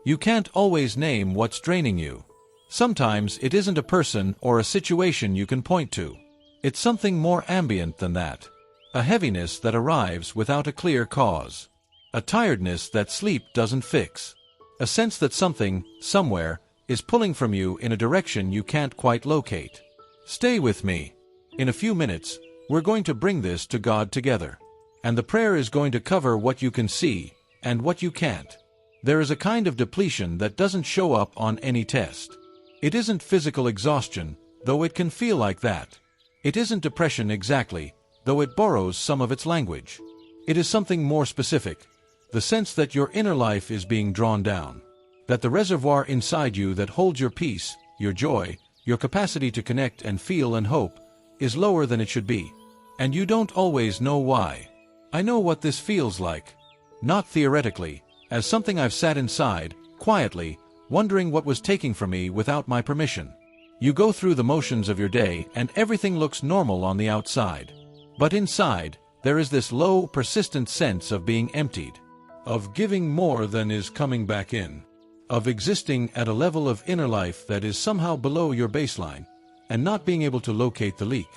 You can't always name what's draining you. Sometimes it isn't a person or a situation you can point to. It's something more ambient than that. A heaviness that arrives without a clear cause. A tiredness that sleep doesn't fix. A sense that something, somewhere, is pulling from you in a direction you can't quite locate. Stay with me. In a few minutes, we're going to bring this to God together. And the prayer is going to cover what you can see and what you can't. There is a kind of depletion that doesn't show up on any test. It isn't physical exhaustion, though it can feel like that. It isn't depression exactly, though it borrows some of its language. It is something more specific, the sense that your inner life is being drawn down. That the reservoir inside you that holds your peace, your joy, your capacity to connect and feel and hope, is lower than it should be. And you don't always know why. I know what this feels like. Not theoretically, as something I've sat inside, quietly, wondering what was taking from me without my permission. You go through the motions of your day and everything looks normal on the outside. But inside, there is this low, persistent sense of being emptied. Of giving more than is coming back in. Of existing at a level of inner life that is somehow below your baseline, and not being able to locate the leak.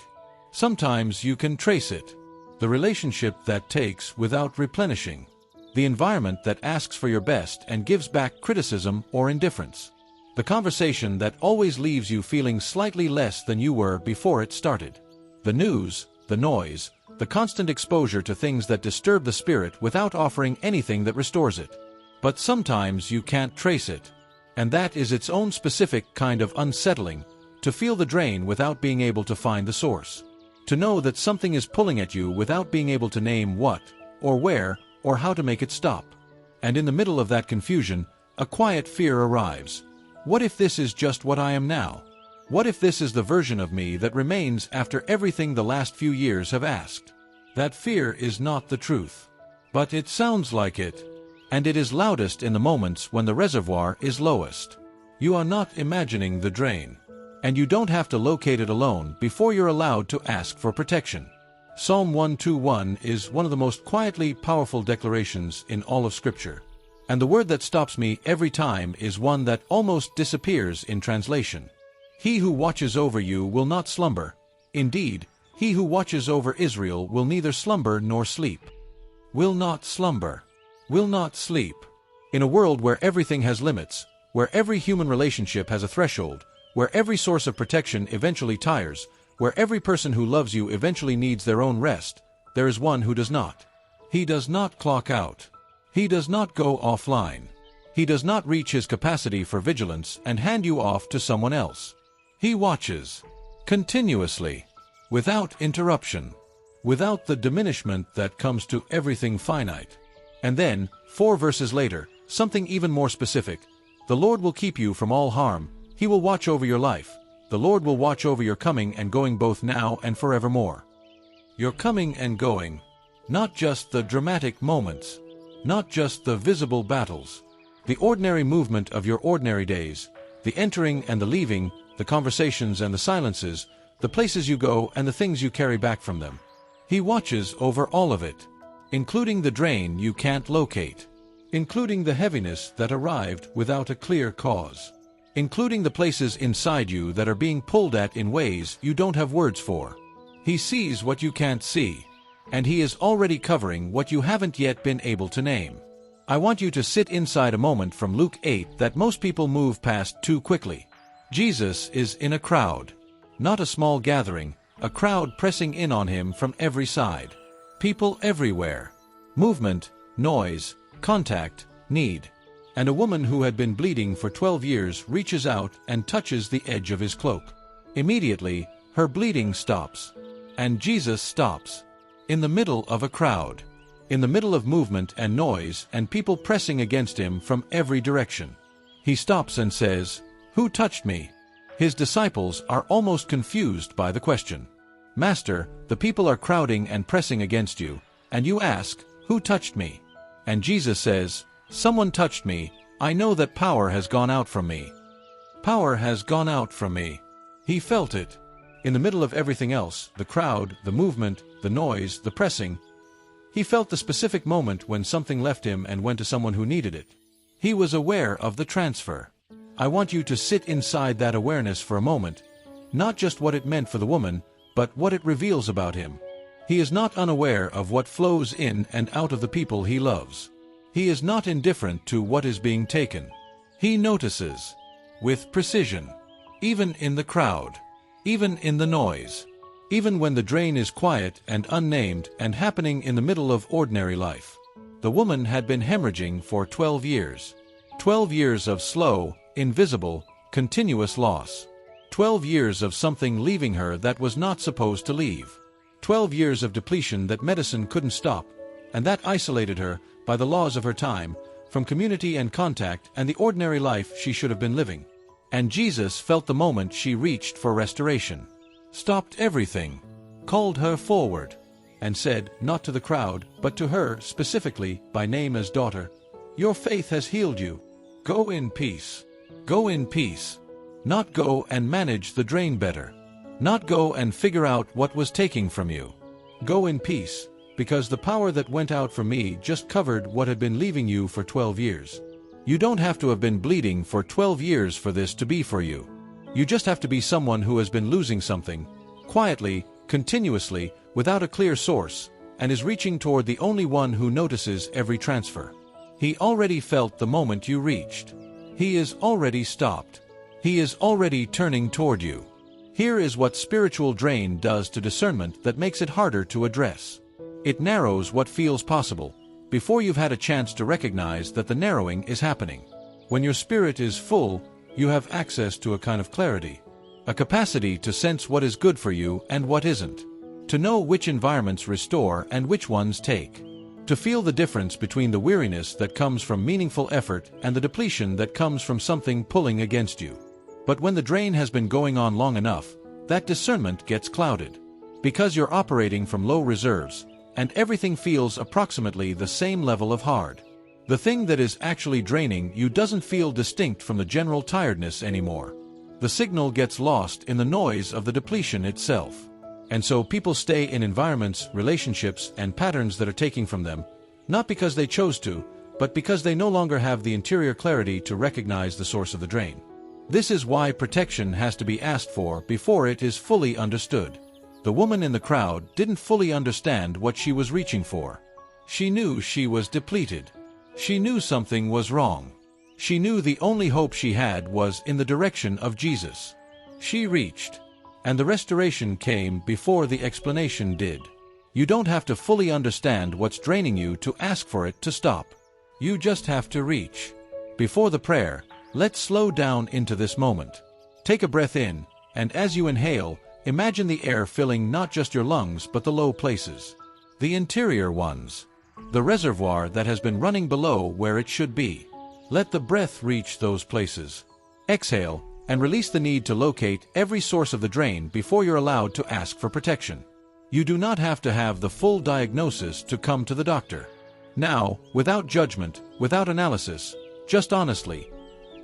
Sometimes you can trace it. The relationship that takes without replenishing. The environment that asks for your best and gives back criticism or indifference. The conversation that always leaves you feeling slightly less than you were before it started. The news, the noise, the constant exposure to things that disturb the spirit without offering anything that restores it. But sometimes you can't trace it. And that is its own specific kind of unsettling, to feel the drain without being able to find the source. To know that something is pulling at you without being able to name what, or where, or how to make it stop. And in the middle of that confusion, a quiet fear arrives. What if this is just what I am now? What if this is the version of me that remains after everything the last few years have asked? That fear is not the truth. But it sounds like it. And it is loudest in the moments when the reservoir is lowest. You are not imagining the drain. And you don't have to locate it alone before you're allowed to ask for protection. Psalm 121 is one of the most quietly powerful declarations in all of Scripture. And the word that stops me every time is one that almost disappears in translation. He who watches over you will not slumber. Indeed, he who watches over Israel will neither slumber nor sleep. Will not slumber. Will not sleep. In a world where everything has limits, where every human relationship has a threshold, where every source of protection eventually tires, where every person who loves you eventually needs their own rest, there is one who does not. He does not clock out. He does not go offline. He does not reach his capacity for vigilance and hand you off to someone else. He watches. Continuously. Without interruption. Without the diminishment that comes to everything finite. And then, 4 verses later, something even more specific. The Lord will keep you from all harm. He will watch over your life. The Lord will watch over your coming and going both now and forevermore. Your coming and going. Not just the dramatic moments. Not just the visible battles. The ordinary movement of your ordinary days. The entering and the leaving, the conversations and the silences, the places you go and the things you carry back from them. He watches over all of it. Including the drain you can't locate. Including the heaviness that arrived without a clear cause. Including the places inside you that are being pulled at in ways you don't have words for. He sees what you can't see. And he is already covering what you haven't yet been able to name. I want you to sit inside a moment from Luke 8 that most people move past too quickly. Jesus is in a crowd. Not a small gathering, a crowd pressing in on him from every side. People everywhere. Movement, noise, contact, need. And a woman who had been bleeding for 12 years reaches out and touches the edge of his cloak. Immediately, her bleeding stops. And Jesus stops. In the middle of a crowd. In the middle of movement and noise and people pressing against him from every direction. He stops and says, "Who touched me?" His disciples are almost confused by the question. "Master, the people are crowding and pressing against you, and you ask, 'Who touched me?' And Jesus says, 'Someone touched me. I know that power has gone out from me.' Power has gone out from me." He felt it. In the middle of everything else, the crowd, the movement, the noise, the pressing, he felt the specific moment when something left him and went to someone who needed it. He was aware of the transfer. I want you to sit inside that awareness for a moment, not just what it meant for the woman, but what it reveals about him. He is not unaware of what flows in and out of the people he loves. He is not indifferent to what is being taken. He notices, with precision, even in the crowd, even in the noise, even when the drain is quiet and unnamed and happening in the middle of ordinary life. The woman had been hemorrhaging for 12 years. 12 years of slow, invisible, continuous loss. 12 years of something leaving her that was not supposed to leave. 12 years of depletion that medicine couldn't stop, and that isolated her, by the laws of her time, from community and contact and the ordinary life she should have been living. And Jesus felt the moment she reached for restoration, stopped everything, called her forward, and said, not to the crowd, but to her specifically, by name as daughter, "Your faith has healed you. Go in peace. Go in peace." Not go and manage the drain better. Not go and figure out what was taking from you. Go in peace, because the power that went out from me just covered what had been leaving you for 12 years. You don't have to have been bleeding for 12 years for this to be for you. You just have to be someone who has been losing something, quietly, continuously, without a clear source, and is reaching toward the only one who notices every transfer. He already felt the moment you reached. He is already stopped. He is already turning toward you. Here is what spiritual drain does to discernment that makes it harder to address. It narrows what feels possible, before you've had a chance to recognize that the narrowing is happening. When your spirit is full, you have access to a kind of clarity, a capacity to sense what is good for you and what isn't, to know which environments restore and which ones take, to feel the difference between the weariness that comes from meaningful effort and the depletion that comes from something pulling against you. But when the drain has been going on long enough, that discernment gets clouded. Because you're operating from low reserves, and everything feels approximately the same level of hard. The thing that is actually draining you doesn't feel distinct from the general tiredness anymore. The signal gets lost in the noise of the depletion itself. And so people stay in environments, relationships, and patterns that are taking from them, not because they chose to, but because they no longer have the interior clarity to recognize the source of the drain. This is why protection has to be asked for before it is fully understood. The woman in the crowd didn't fully understand what she was reaching for. She knew she was depleted. She knew something was wrong. She knew the only hope she had was in the direction of Jesus. She reached, and the restoration came before the explanation did. You don't have to fully understand what's draining you to ask for it to stop. You just have to reach. Before the prayer, let's slow down into this moment. Take a breath in, and as you inhale, imagine the air filling not just your lungs but the low places, the interior ones, the reservoir that has been running below where it should be. Let the breath reach those places. Exhale, and release the need to locate every source of the drain before you're allowed to ask for protection. You do not have to have the full diagnosis to come to the doctor. Now, without judgment, without analysis, just honestly,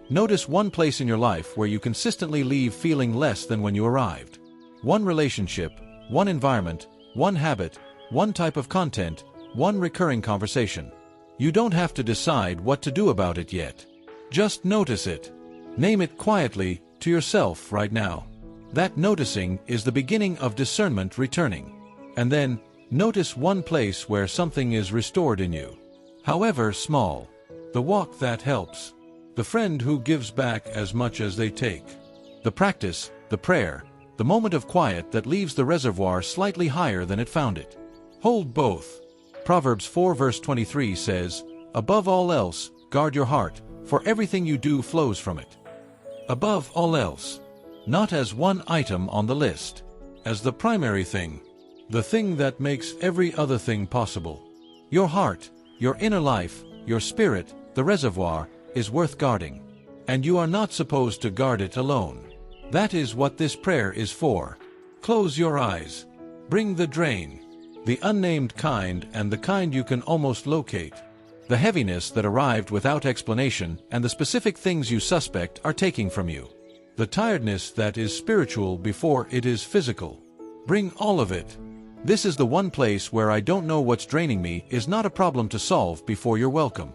notice one place in your life where you consistently leave feeling less than when you arrived. One relationship, one environment, one habit, one type of content, one recurring conversation. You don't have to decide what to do about it yet. Just notice it. Name it quietly to yourself right now. That noticing is the beginning of discernment returning. And then, notice one place where something is restored in you. However small. The walk that helps. The friend who gives back as much as they take. The practice, the prayer, the moment of quiet that leaves the reservoir slightly higher than it found it. Hold both. Proverbs 4 verse 23 says, "Above all else, guard your heart, for everything you do flows from it." Above all else. Not as one item on the list. As the primary thing. The thing that makes every other thing possible. Your heart, your inner life, your spirit, the reservoir, is worth guarding. And you are not supposed to guard it alone. That is what this prayer is for. Close your eyes. Bring the drain. The unnamed kind and the kind you can almost locate. The heaviness that arrived without explanation and the specific things you suspect are taking from you. The tiredness that is spiritual before it is physical. Bring all of it. This is the one place where I don't know what's draining me is not a problem to solve before you're welcome.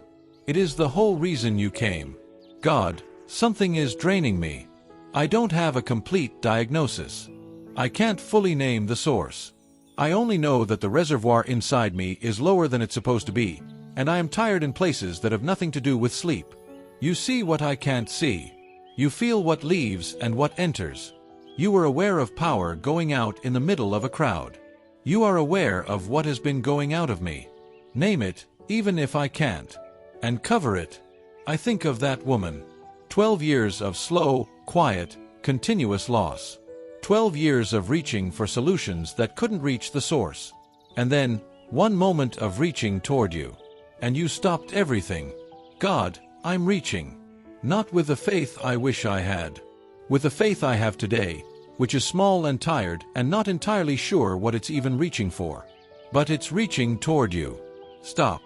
It is the whole reason you came. God, something is draining me. I don't have a complete diagnosis. I can't fully name the source. I only know that the reservoir inside me is lower than it's supposed to be, and I am tired in places that have nothing to do with sleep. You see what I can't see. You feel what leaves and what enters. You are aware of power going out in the middle of a crowd. You are aware of what has been going out of me. Name it, even if I can't. And cover it. I think of that woman. 12 years of slow, quiet, continuous loss. 12 years of reaching for solutions that couldn't reach the source. And then, one moment of reaching toward you. And you stopped everything. God, I'm reaching. Not with the faith I wish I had. With the faith I have today, which is small and tired and not entirely sure what it's even reaching for. But it's reaching toward you. Stop.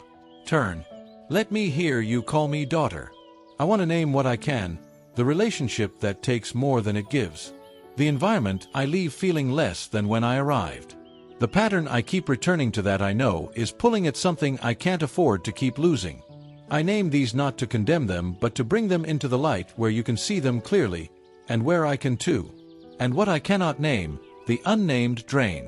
Turn. Let me hear you call me daughter. I want to name what I can, the relationship that takes more than it gives. The environment I leave feeling less than when I arrived. The pattern I keep returning to that I know is pulling at something I can't afford to keep losing. I name these not to condemn them but to bring them into the light where you can see them clearly, and where I can too. And what I cannot name, the unnamed drain.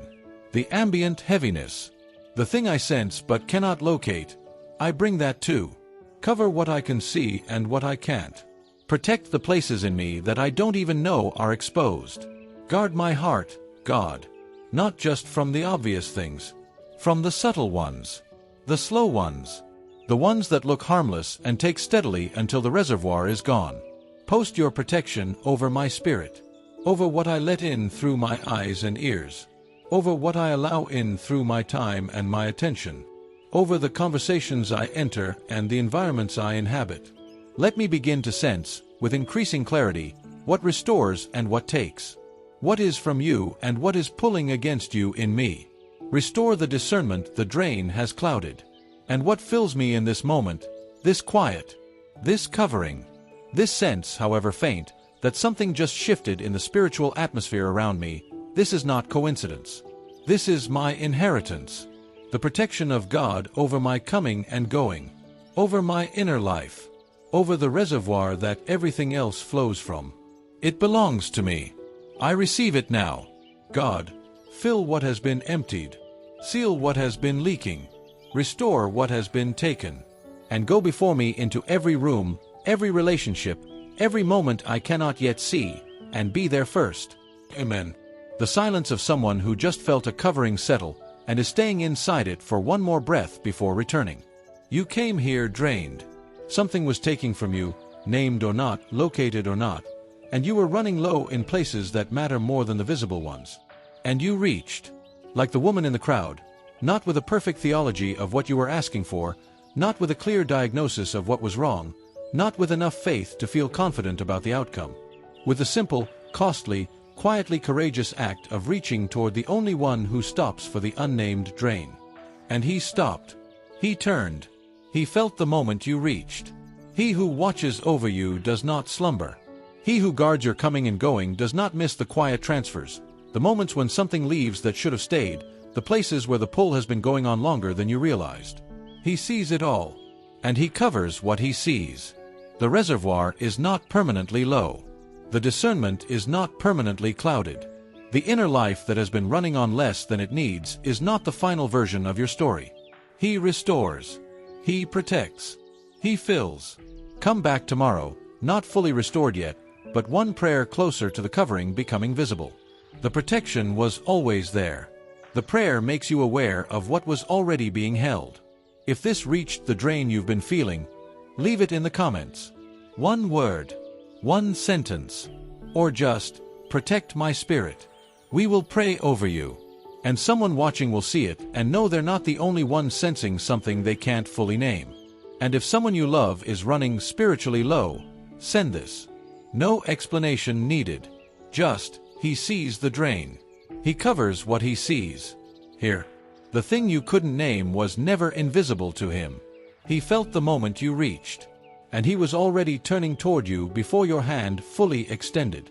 The ambient heaviness. The thing I sense but cannot locate, I bring that too. Cover what I can see and what I can't. Protect the places in me that I don't even know are exposed. Guard my heart, God. Not just from the obvious things. From the subtle ones. The slow ones. The ones that look harmless and take steadily until the reservoir is gone. Post your protection over my spirit. Over what I let in through my eyes and ears. Over what I allow in through my time and my attention. Over the conversations I enter and the environments I inhabit. Let me begin to sense, with increasing clarity, what restores and what takes. What is from you and what is pulling against you in me. Restore the discernment the drain has clouded. And what fills me in this moment, this quiet, this covering, this sense, however faint, that something just shifted in the spiritual atmosphere around me, this is not coincidence. This is my inheritance. The protection of God over my coming and going. Over my inner life. Over the reservoir that everything else flows from. It belongs to me. I receive it now. God, fill what has been emptied. Seal what has been leaking. Restore what has been taken. And go before me into every room, every relationship, every moment I cannot yet see, and be there first. Amen. The silence of someone who just felt a covering settle, and is staying inside it for one more breath before returning. You came here drained. Something was taking from you, named or not, located or not, and you were running low in places that matter more than the visible ones. And you reached. Like the woman in the crowd, not with a perfect theology of what you were asking for, not with a clear diagnosis of what was wrong, not with enough faith to feel confident about the outcome. With the simple, costly, quietly courageous act of reaching toward the only one who stops for the unnamed drain. And he stopped. He turned. He felt the moment you reached. He who watches over you does not slumber. He who guards your coming and going does not miss the quiet transfers, the moments when something leaves that should have stayed, the places where the pull has been going on longer than you realized. He sees it all. And he covers what he sees. The reservoir is not permanently low. The discernment is not permanently clouded. The inner life that has been running on less than it needs is not the final version of your story. He restores. He protects. He fills. Come back tomorrow, not fully restored yet, but one prayer closer to the covering becoming visible. The protection was always there. The prayer makes you aware of what was already being held. If this reached the drain you've been feeling, leave it in the comments. One word. One sentence. Or just, protect my spirit. We will pray over you. And someone watching will see it and know they're not the only one sensing something they can't fully name. And if someone you love is running spiritually low, send this. No explanation needed. Just, he sees the drain. He covers what he sees. Here. The thing you couldn't name was never invisible to him. He felt the moment you reached. And he was already turning toward you before your hand fully extended.